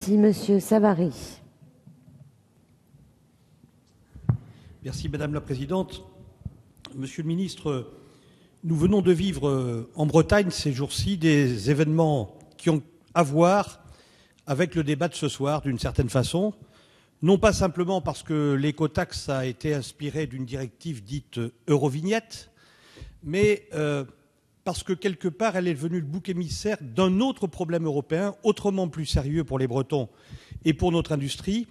Merci, Monsieur Savary. Merci Madame la Présidente. Monsieur le Ministre, nous venons de vivre en Bretagne ces jours-ci des événements qui ont à voir avec le débat de ce soir d'une certaine façon, non pas simplement parce que l'écotaxe a été inspirée d'une directive dite Eurovignette, mais parce que quelque part elle est devenue le bouc émissaire d'un autre problème européen autrement plus sérieux pour les Bretons et pour notre industrie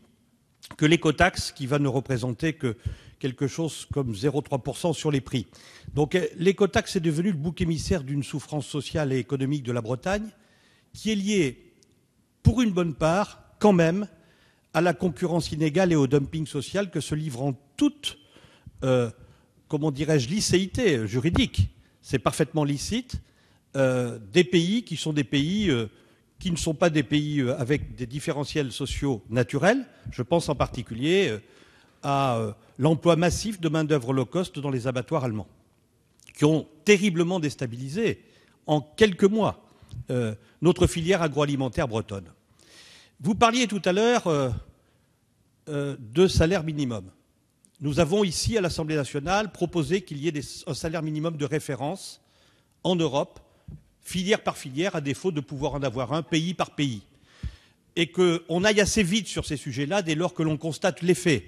que l'écotaxe qui va ne représenter que quelque chose comme 0,3% sur les prix. Donc l'écotaxe est devenu le bouc émissaire d'une souffrance sociale et économique de la Bretagne qui est liée, pour une bonne part, quand même, à la concurrence inégale et au dumping social que se livrent en toute, comment dirais-je, licéité juridique. C'est parfaitement licite. Des pays qui sont des pays qui ne sont pas des pays avec des différentiels sociaux naturels. Je pense en particulier à l'emploi massif de main-d'œuvre low cost dans les abattoirs allemands, qui ont terriblement déstabilisé en quelques mois notre filière agroalimentaire bretonne. Vous parliez tout à l'heure de salaire minimum. Nous avons ici, à l'Assemblée nationale, proposé qu'il y ait un salaire minimum de référence en Europe, filière par filière, à défaut de pouvoir en avoir un pays par pays. Et qu'on aille assez vite sur ces sujets-là dès lors que l'on constate les faits.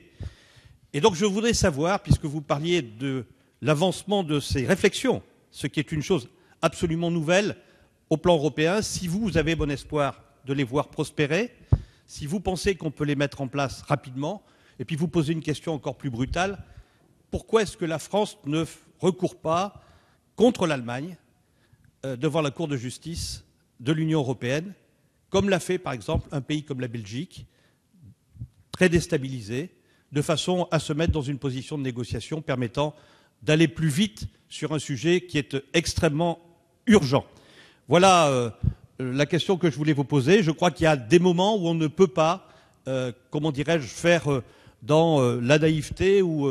Et donc je voudrais savoir, puisque vous parliez de l'avancement de ces réflexions, ce qui est une chose absolument nouvelle au plan européen, si vous avez bon espoir de les voir prospérer, si vous pensez qu'on peut les mettre en place rapidement, et puis vous posez une question encore plus brutale, pourquoi est-ce que la France ne recourt pas contre l'Allemagne devant la Cour de justice de l'Union européenne, comme l'a fait par exemple un pays comme la Belgique, très déstabilisé, de façon à se mettre dans une position de négociation permettant d'aller plus vite sur un sujet qui est extrêmement urgent. Voilà la question que je voulais vous poser. Je crois qu'il y a des moments où on ne peut pas, comment dirais-je, faire dans la naïveté ou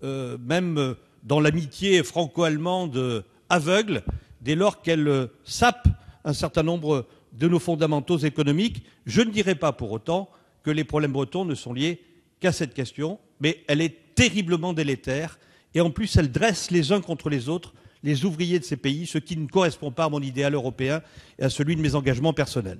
même dans l'amitié franco-allemande aveugle, dès lors qu'elle sape un certain nombre de nos fondamentaux économiques. Je ne dirais pas pour autant que les problèmes bretons ne sont liés qu'à cette question, mais elle est terriblement délétère et en plus elle dresse les uns contre les autres les ouvriers de ces pays, ce qui ne correspond pas à mon idéal européen et à celui de mes engagements personnels.